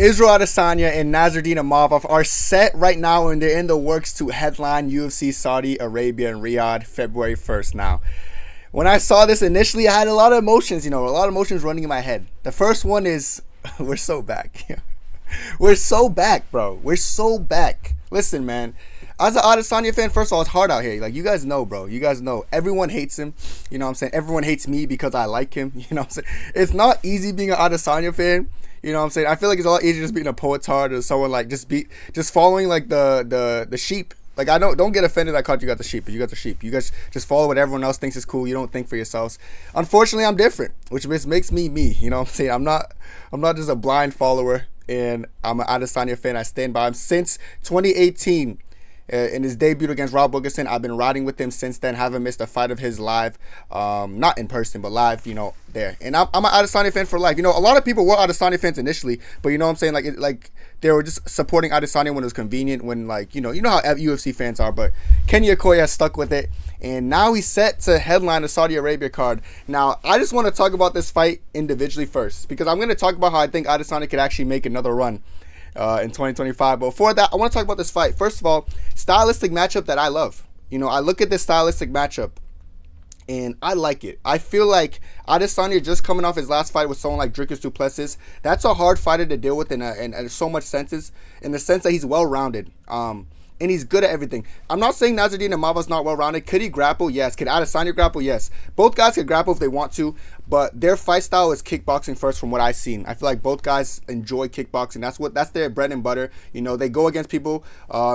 Israel Adesanya and Nasruddin Imavov are set right now, and they're in the works to headline UFC Saudi Arabia in Riyadh February 1st. Now, when I saw this initially, I had a lot of emotions, a lot of emotions running in my head. The first one is, we're so back. We're so back, bro. We're so back. Listen, man. As an Adesanya fan, first of all, it's hard out here. Like, you guys know, bro. You guys know. Everyone hates him. You know what I'm saying? Everyone hates me because I like him. You know what I'm saying? It's not easy being an Adesanya fan. You know what I'm saying? I feel like it's a lot easier just being a poet's heart or someone like just following like the sheep. Like, I don't get offended I called you guys the sheep, but you guys are sheep. You guys just follow what everyone else thinks is cool. You don't think for yourselves. Unfortunately, I'm different, which makes me me. You know what I'm saying? I'm not just a blind follower, and I'm an Adesanya fan. I stand by him since 2018. In his debut against Rob Wilkerson, I've been riding with him since then. Haven't missed a fight of his live, not in person, but live, there. And I'm an Adesanya fan for life. A lot of people were Adesanya fans initially, but you know what I'm saying? Like they were just supporting Adesanya when it was convenient, when you know how UFC fans are. But Kenny Okoye has stuck with it, and now he's set to headline the Saudi Arabia card. Now, I just want to talk about this fight individually first, because I'm going to talk about how I think Adesanya could actually make another run in 2025. But before that, I want to talk about this fight. First of all, stylistic matchup that I love. I look at this stylistic matchup and I like it. I feel like Adesanya just coming off his last fight with someone like Dricus du Plessis. That's a hard fighter to deal with in so much senses, in the sense that he's well-rounded. And he's good at everything. I'm not saying Nasruddin Imavov's not well-rounded. Could he grapple? Yes. Could Adesanya grapple? Yes. Both guys can grapple if they want to, but their fight style is kickboxing first from what I've seen. I feel like both guys enjoy kickboxing. That's their bread and butter. They go against people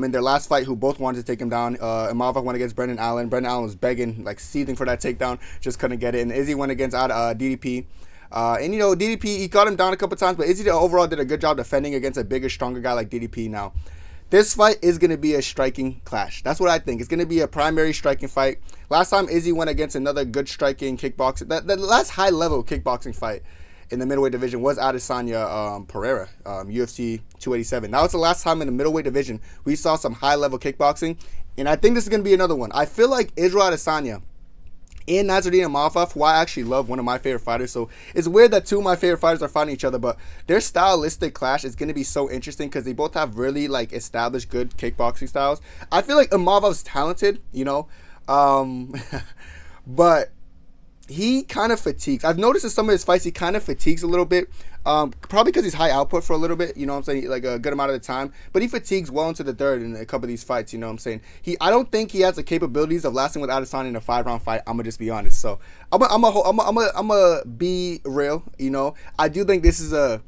in their last fight who both wanted to take him down. Imavov went against Brendan Allen. Brendan Allen was begging, like seething for that takedown, just couldn't get it. And Izzy went against DDP. And DDP, he got him down a couple times, but Izzy overall did a good job defending against a bigger, stronger guy like DDP. Now, this fight is going to be a striking clash. That's what I think. It's going to be a primary striking fight. Last time Izzy went against another good striking kickboxing. The last high-level kickboxing fight in the middleweight division was Adesanya Pereira, UFC 287. That was the last time in the middleweight division we saw some high-level kickboxing. And I think this is going to be another one. I feel like Israel Adesanya and Nasruddin Imavov, who I actually love, one of my favorite fighters. So it's weird that two of my favorite fighters are fighting each other, but their stylistic clash is going to be so interesting because they both have really established good kickboxing styles. I feel like Imavov's talented, but he kind of fatigues. I've noticed in some of his fights he kind of fatigues a little bit. Probably because he's high output for a little bit, I'm saying, like a good amount of the time. But he fatigues well into the third in a couple of these fights, I'm saying. I don't think he has the capabilities of lasting with Adesanya in a 5-round fight. I'm gonna just be honest. So I'm gonna be real, I do think this is a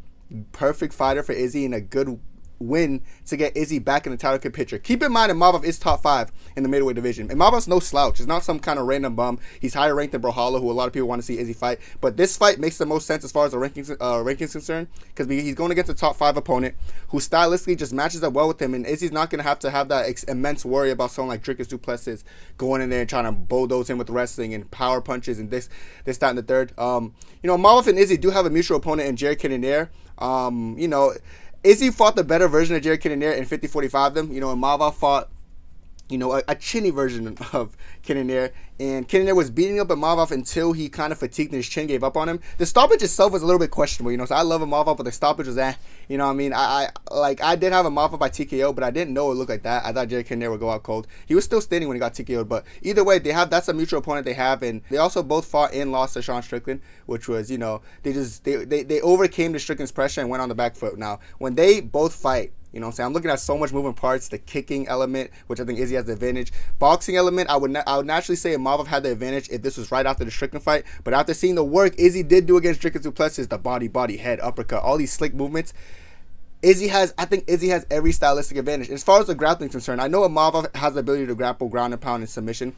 perfect fighter for Izzy and a good win to get Izzy back in the title picture. Keep in mind, Imavov is top 5 in the middleweight division. Imavov's no slouch. It's not some kind of random bum. He's higher ranked than Brawlhalla, who a lot of people want to see Izzy fight. But this fight makes the most sense as far as the rankings concerned, because he's going against a top 5 opponent who stylistically just matches up well with him, and Izzy's not going to have that immense worry about someone like Dricus du Plessis going in there and trying to bulldoze him with wrestling and power punches and this, that, and the third. Imavov and Izzy do have a mutual opponent in Jared Cannonier. Izzy fought the better version of Jared Cannonier in 50-45 them. Imavov fought, a chinny version of Cannonier. And Cannonier was beating up Imavov until he kind of fatigued and his chin gave up on him. The stoppage itself was a little bit questionable, so I love Imavov, but the stoppage was you know what I mean? I did have Imavov by TKO, but I didn't know it looked like that. I thought Jared Cannonier would go out cold. He was still standing when he got TKO'd, but either way, that's a mutual opponent they have, and they also both fought and lost to Sean Strickland, which was, they overcame the Strickland's pressure and went on the back foot. Now, when they both fight, I'm looking at so much moving parts. The kicking element, which I think Izzy has the advantage. Boxing element, I would naturally say Imavov had the advantage if this was right after the Strickland fight. But after seeing the work Izzy did do against Dricus du Plessis, the body, head, uppercut, all these slick movements, I think Izzy has every stylistic advantage. As far as the grappling is concerned, I know Imavov has the ability to grapple, ground and pound, and submission.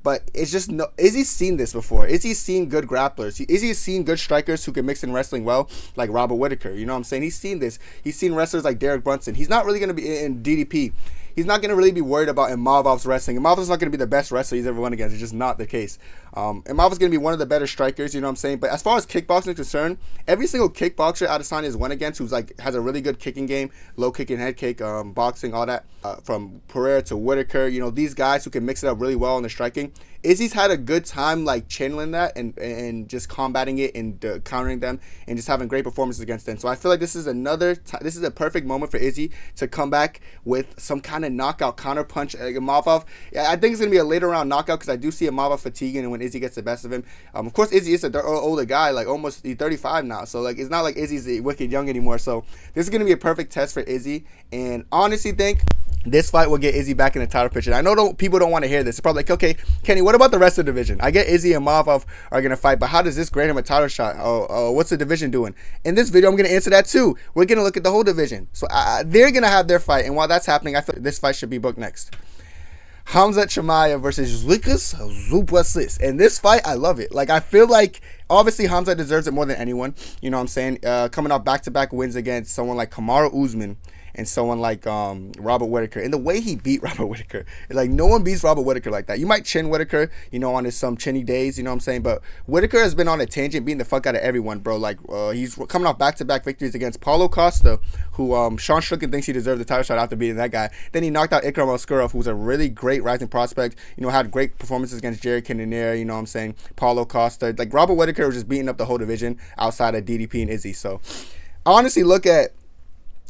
But it's just Izzy's seen this before. Izzy's seen good grapplers. Izzy's seen good strikers who can mix in wrestling well, like Robert Whitaker. You know what I'm saying? He's seen this. He's seen wrestlers like Derek Brunson. He's not really going to be in DDP. He's not going to really be worried about Imavov's wrestling. Imavov's not going to be the best wrestler he's ever won against. It's just not the case. Imavov's going to be one of the better strikers, you know what I'm saying? But as far as kickboxing is concerned, every single kickboxer Adesanya has won against who's has a really good kicking game, low kick and head kick, boxing, all that, from Pereira to Whitaker, these guys who can mix it up really well in the striking, Izzy's had a good time like channeling that and just combating it and countering them and just having great performances against them. So I feel like this is this is a perfect moment for Izzy to come back with some kind of knockout counter punch. Like Imavov, yeah, I think it's gonna be a later round knockout because I do see Imavov fatiguing and when Izzy gets the best of him. Of course, Izzy is an older guy, like almost he's 35 now, so like it's not like Izzy's wicked young anymore. So this is gonna be a perfect test for Izzy, and honestly think this fight will get Izzy back in the title picture. I know people don't want to hear this. It's probably like, okay, Kenny, what about the rest of the division? I get Izzy and Imavov are going to fight, but how does this grant him a title shot? What's the division doing? In this video, I'm going to answer that too. We're going to look at the whole division. So they're going to have their fight, and while that's happening, I feel like this fight should be booked next. Khamzat Chimaev versus Lucas Duplessis. And this fight, I love it. Like, I feel like, obviously, Khamzat deserves it more than anyone. You know what I'm saying? Coming off back-to-back wins against someone like Kamaru Usman and someone like Robert Whitaker. And the way he beat Robert Whitaker, like, no one beats Robert Whitaker like that. You might chin Whitaker, you know, on his some chinny days, you know what I'm saying? But Whitaker has been on a tangent, beating the fuck out of everyone, bro. Like, he's coming off back-to-back victories against Paulo Costa, who Sean Strickland thinks he deserves the title shot after beating that guy. Then he knocked out Ikram Askarov, who was a really great rising prospect, you know, had great performances against Jared Cannonier, you know what I'm saying? Paulo Costa. Like, Robert Whitaker was just beating up the whole division outside of DDP and Izzy. So, I honestly look at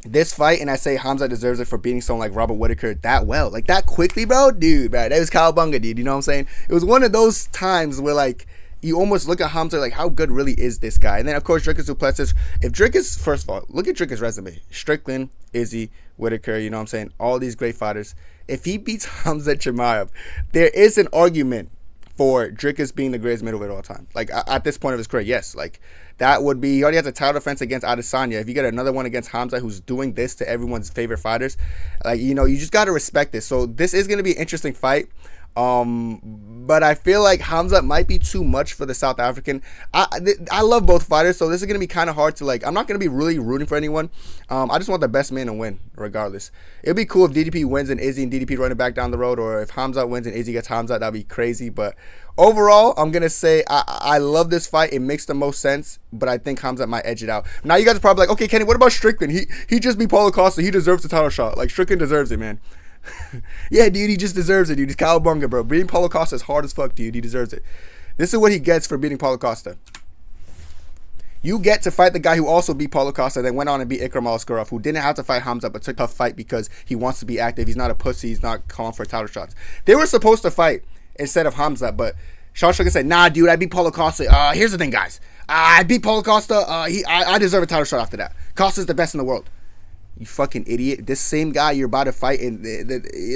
this fight and I say Khamzat deserves it for beating someone like Robert Whitaker that well. Like, that quickly, bro. Dude, man, that was cowabunga, dude. You know what I'm saying? It was one of those times where, like, you almost look at Khamzat like, how good really is this guy? And then, of course, Dricus Duplessis. If Dricus, first of all, look at Dricus' resume. Strickland, Izzy, Whitaker, you know what I'm saying? All these great fighters. If he beats Khamzat Chimaev, there is an argument for Dricus being the greatest middleweight of all time. Like, at this point of his career, yes. Like, that would be, he already has a title defense against Adesanya. If you get another one against Khamzat who's doing this to everyone's favorite fighters, like, you know, you just got to respect this. So this is going to be an interesting fight. But I feel like Khamzat might be too much for the South African. I love both fighters, so this is going to be kind of hard to, like, I'm not going to be really rooting for anyone. I just want the best man to win, regardless. It'd be cool if DDP wins and Izzy and DDP running back down the road, or if Khamzat wins and Izzy gets Khamzat, that'd be crazy. But overall, I'm going to say I love this fight. It makes the most sense, but I think Khamzat might edge it out. Now, you guys are probably like, okay, Kenny, what about Strickland? He just beat Paulo Costa. He deserves the title shot. Like, Strickland deserves it, man. Yeah, dude, he just deserves it, dude. He's cowabunga, bro. Beating Paulo Costa is hard as fuck, dude. He deserves it. This is what he gets for beating Paulo Costa. You get to fight the guy who also beat Paulo Costa, then went on and beat Ikram Askarov, who didn't have to fight Khamzat, but took a tough fight because he wants to be active. He's not a pussy. He's not calling for title shots. They were supposed to fight instead of Khamzat, but Sean Strickland said, nah, dude, I beat Paulo Costa. Here's the thing, guys. I beat Paulo Costa. I deserve a title shot after that. Costa's the best in the world. You fucking idiot. This same guy you're about to fight, and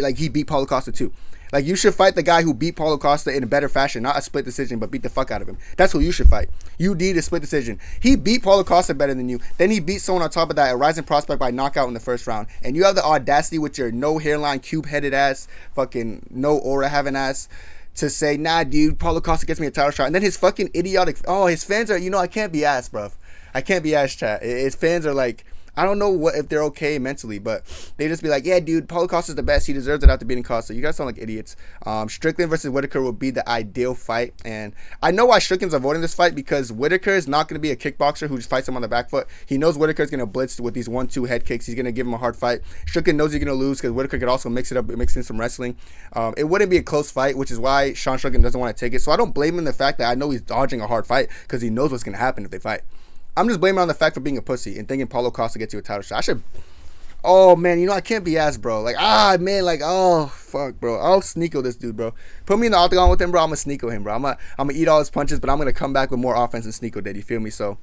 like, he beat Paulo Costa too. Like, you should fight the guy who beat Paulo Costa in a better fashion, not a split decision, but beat the fuck out of him. That's who you should fight. You need a split decision. He beat Paulo Costa better than you. Then he beat someone on top of that, a rising prospect, by knockout in the first round. And you have the audacity with your no hairline, cube-headed ass, fucking no aura having ass, to say, nah, dude, Paulo Costa gets me a title shot. And then his fucking idiotic, his fans are, you know, I can't be asked, bro. I can't be asked, chat. His fans are like, I don't know if they're okay mentally, but they just be like, yeah, dude, Paulo Costa's the best. He deserves it after beating Costa. You guys sound like idiots. Strickland versus Whitaker would be the ideal fight. And I know why Strickland's avoiding this fight, because Whitaker is not going to be a kickboxer who just fights him on the back foot. He knows Whitaker's going to blitz with these 1-2 head kicks. He's going to give him a hard fight. Strickland knows he's going to lose because Whitaker could also mix it up, mix in some wrestling. It wouldn't be a close fight, which is why Sean Strickland doesn't want to take it. So I don't blame him the fact that I know he's dodging a hard fight because he knows what's going to happen if they fight. I'm just blaming on the fact for being a pussy and thinking Paulo Costa gets you a title shot. I should. Oh, man, you know, I can't be asked, bro. Like, man, like, oh, fuck, bro. I'll sneako this dude, bro. Put me in the octagon with him, bro. I'm going to sneako him, bro. I'm gonna eat all his punches, but I'm going to come back with more offense and sneako did. You feel me? So,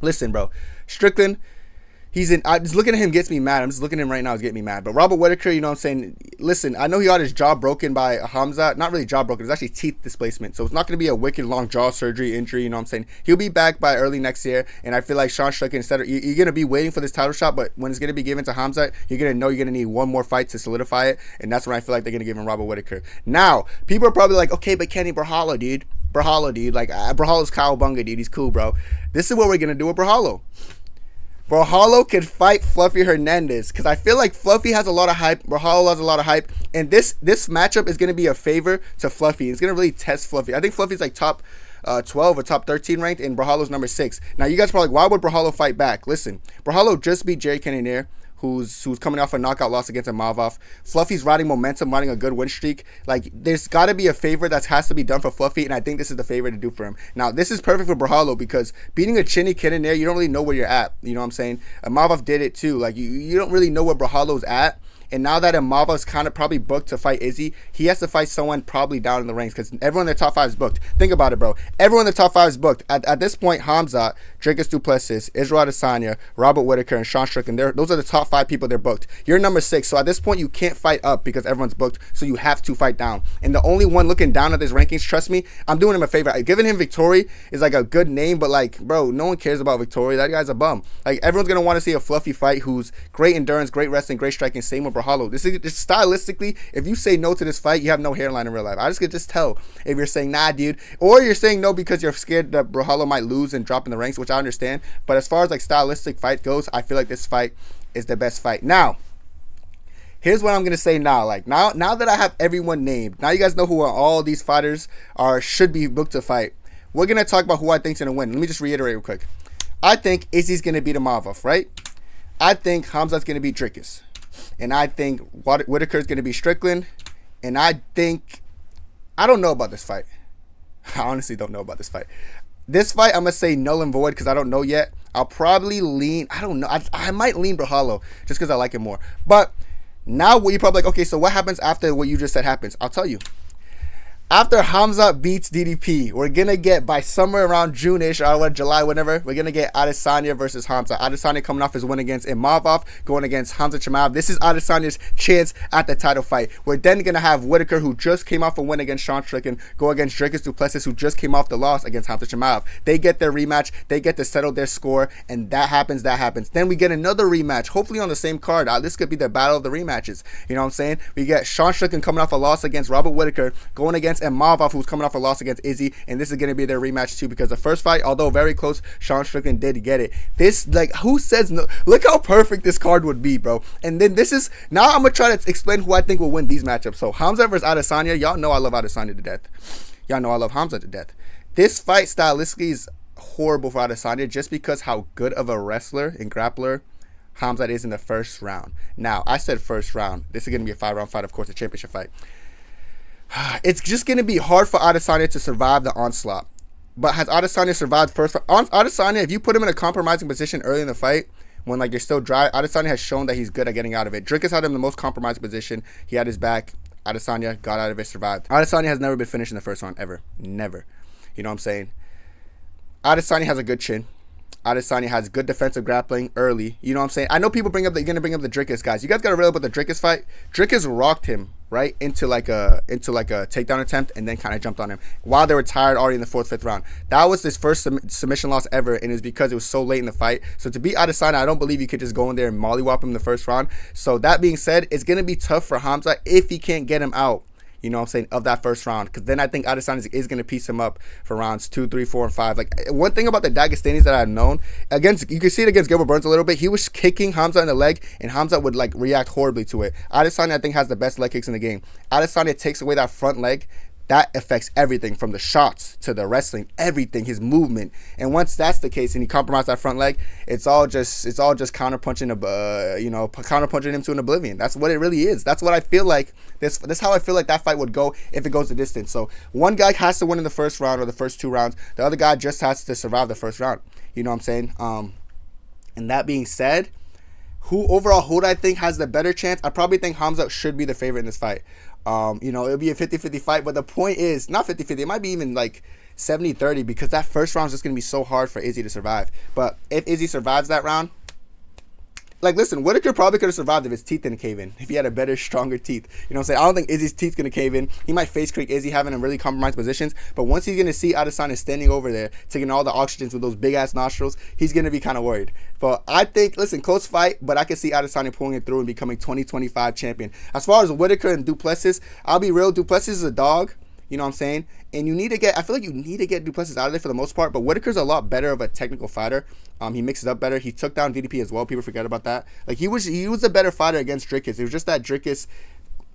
listen, bro. Strickland, I'm just looking at him gets me mad. I'm just looking at him right now. It's getting me mad. But Robert Whitaker, you know what I'm saying? Listen, I know he got his jaw broken by Khamzat. Not really jaw broken. It's actually teeth displacement. So it's not going to be a wicked long jaw surgery injury. You know what I'm saying? He'll be back by early next year. And I feel like Sean Strickland, instead of, you're going to be waiting for this title shot. But when it's going to be given to Khamzat, you're going to know you're going to need one more fight to solidify it. And that's when I feel like they're going to give him Robert Whitaker. Now, people are probably like, okay, but Kenny Berhalo, dude. Like, Berhalo's cowabunga, dude. He's cool, bro. This is what we're going to do with Berhalo. Berhalo can fight Fluffy Hernandez, because I feel like Fluffy has a lot of hype. Berhalo has a lot of hype. And this matchup is going to be a favor to Fluffy. It's going to really test Fluffy. I think Fluffy's like top 12 or top 13 ranked, and Berhalo's number 6. Now, you guys are probably like, why would Berhalo fight back? Listen, Berhalo just beat Jerry Cannonier, who's coming off a knockout loss against Imavov. Fluffy's riding momentum, riding a good win streak. Like, there's got to be a favor that has to be done for Fluffy, and I think this is the favor to do for him. Now, this is perfect for Balo because beating a chinny kid in there, you don't really know where you're at. You know what I'm saying? Imavov did it too. Like, you don't really know where Balo's at. And now that Imavov's kind of probably booked to fight Izzy, he has to fight someone probably down in the ranks because everyone in the top 5 is booked. Think about it, bro. Everyone in the top 5 is booked. At this point, Hamzat, Dricus du Plessis, Israel Adesanya, Robert Whitaker, and Sean Strickland, those are the top 5 people they're booked. You're number 6, so at this point, you can't fight up because everyone's booked, so you have to fight down. And the only one looking down at these rankings, trust me, I'm doing him a favor. Giving him Victory is like a good name, but like, bro, no one cares about Victory. That guy's a bum. Like, everyone's going to want to see a Fluffy fight who's great endurance, great wrestling, great striking, same with Balo. This is stylistically, if you say no to this fight, you have no hairline in real life. I just could just tell if you're saying nah, dude, or you're saying no because you're scared that Balo might lose and drop in the ranks, which I understand. But as far as like stylistic fight goes, I feel like this fight is the best fight. Now, here's what I'm gonna say now. Like now that I have everyone named, now you guys know who all these fighters should be booked to fight. We're gonna talk about who I think's gonna win. Let me just reiterate real quick. I think Izzy's gonna beat Imavov, right? I think Hamzat's gonna beat Dricus. And I think Whitaker's going to be Strickland. And I don't know about this fight. I honestly don't know about this fight. This fight, I'm going to say null and void because I don't know yet. I'll probably lean, I don't know. I might lean Balo just because I like it more. But now you're probably like, okay, so what happens after what you just said happens? I'll tell you. After Hamzat beats DDP, we're going to get, by somewhere around June-ish or July, whenever, we're going to get Adesanya versus Hamzat. Adesanya coming off his win against Imavov, going against Hamzat Chimaev. This is Adesanya's chance at the title fight. We're then going to have Whitaker, who just came off a win against Sean Strickland, go against Dricus du Plessis, who just came off the loss against Hamzat Chimaev. They get their rematch. They get to settle their score, and that happens. Then we get another rematch, hopefully on the same card. This could be the battle of the rematches. You know what I'm saying? We get Sean Strickland coming off a loss against Robert Whitaker, going against Imavov, who's coming off a loss against Izzy, and this is going to be their rematch too because the first fight, although very close, Sean Strickland did get it. This, like, who says no? Look how perfect this card would be, bro. And then this is, now I'm going to try to explain who I think will win these matchups. So Hamzat versus Adesanya, y'all know I love Adesanya to death. Y'all know I love Hamzat to death. This fight stylistically is horrible for Adesanya just because how good of a wrestler and grappler Hamzat is in the first round. Now, I said first round. This is going to be a 5-round fight, of course, a championship fight. It's just going to be hard for Adesanya to survive the onslaught. But has Adesanya survived first? Adesanya, if you put him in a compromising position early in the fight, when like you're still dry, Adesanya has shown that he's good at getting out of it. Dricus had him in the most compromised position. He had his back. Adesanya got out of it, survived. Adesanya has never been finished in the first round, ever. Never. You know what I'm saying? Adesanya has a good chin. Adesanya has good defensive grappling early. You know what I'm saying? I know people they're going to bring up the Dricus guys. You guys got to realize about the Dricus fight. Dricus rocked him, right, into like a takedown attempt and then kind of jumped on him while they were tired already in the 4th, 5th round. That was his first submission loss ever, and it was because it was so late in the fight. So to beat Adesanya, I don't believe you could just go in there and mollywop him in the first round. So that being said, it's going to be tough for Hamzat if he can't get him out. You know what I'm saying, of that first round. Because then I think Adesanya is going to piece him up for rounds 2, 3, 4, and 5. Like, one thing about the Dagestanis that I've known, you can see it against Gilbert Burns a little bit. He was kicking Hamzat in the leg, and Hamzat would, like, react horribly to it. Adesanya, I think, has the best leg kicks in the game. Adesanya takes away that front leg. That affects everything from the shots to the wrestling, everything, his movement. And once that's the case and he compromised that front leg, it's all just counterpunching him to an oblivion. That's what it really is. That's what I feel like. This how I feel like that fight would go if it goes the distance. So one guy has to win in the first round or the first 2 rounds. The other guy just has to survive the first round. You know what I'm saying? And that being said, who do I think has the better chance? I probably think Hamzat should be the favorite in this fight. It'll be a 50-50 fight, but the point is, not 50-50, it might be even like 70-30 because that first round is just going to be so hard for Izzy to survive. But if Izzy survives that round, like, listen, Whitaker probably could have survived if his teeth didn't cave in, if he had a better, stronger teeth. You know what I'm saying? I don't think Izzy's teeth going to cave in. He might face creak Izzy having in really compromised positions, but once he's going to see Adesanya standing over there, taking all the oxygens with those big-ass nostrils, he's going to be kind of worried. But I think, listen, close fight, but I can see Adesanya pulling it through and becoming 2025 champion. As far as Whitaker and du Plessis, I'll be real, du Plessis is a dog. You know what I'm saying? And I feel like you need to get du Plessis out of there for the most part, but Whitaker's a lot better of a technical fighter. He mixes up better. He took down DDP as well. People forget about that. Like, he was a better fighter against Dricus. It was just that Dricus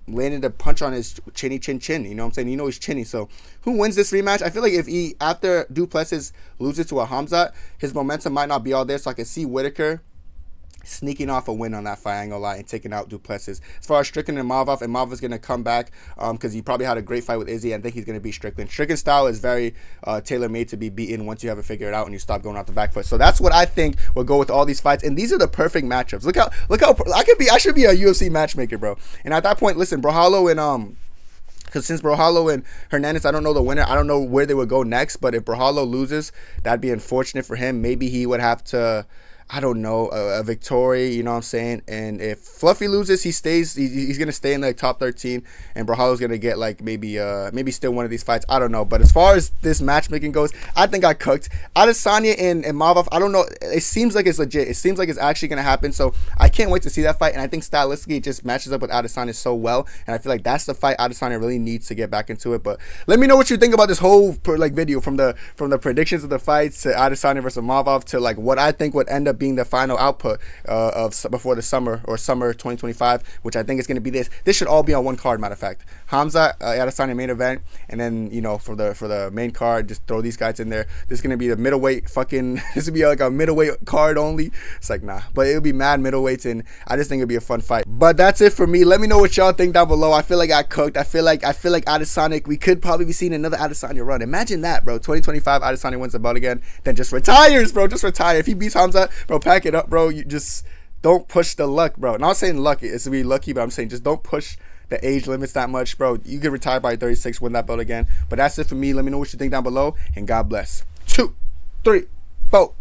landed a punch on his chinny chin. You know what I'm saying? You know he's chinny. So who wins this rematch? I feel like if after du Plessis loses to a Hamzat, his momentum might not be all there. So I can see Whitaker sneaking off a win on that fight, I ain't gonna lie, and taking out Duplessis. As far as Strickland and Imavov's gonna come back because he probably had a great fight with Izzy. I think he's gonna beat Strickland. Strickland's style is very tailor-made to be beaten once you have it figured out and you stop going off the back foot. So that's what I think will go with all these fights, and these are the perfect matchups. Look how I should be a UFC matchmaker, bro. And at that point, listen, Brahalo and because since Brahalo and Hernandez, I don't know the winner. I don't know where they would go next. But if Brahalo loses, that'd be unfortunate for him. Maybe he would have to, I don't know, a victory, you know what I'm saying? And if Fluffy loses, he stays. He's gonna stay in the top 13, and Brahalo's gonna get like maybe still one of these fights. I don't know. But as far as this matchmaking goes, I think I cooked. Adesanya and Imavov, I don't know. It seems like it's legit. It seems like it's actually gonna happen. So I can't wait to see that fight. And I think stylistically, it just matches up with Adesanya so well. And I feel like that's the fight Adesanya really needs to get back into it. But let me know what you think about this whole video from the predictions of the fights to Adesanya versus Imavov to like what I think would end up being the final output of before the summer 2025, which I think is going to be this. This should all be on one card. Matter of fact, Hamza Adesanya main event, and then for the main card, just throw these guys in there. This is going to be the middleweight this would be like a middleweight card only. It's like nah, but it would be mad middleweights, and I just think it'd be a fun fight. But that's it for me. Let me know what y'all think down below. I feel like I cooked. I feel like Adesanya. We could probably be seeing another Adesanya run. Imagine that, bro. 2025 Adesanya wins the belt again, then just retires, bro. Just retire. If he beats Hamza, bro, pack it up, bro. You just don't push the luck, bro. Not saying lucky, it's to be lucky, but I'm saying just don't push the age limits that much, bro. You can retire by 36, win that belt again. But that's it for me. Let me know what you think down below, and God bless. 2, 3, 4.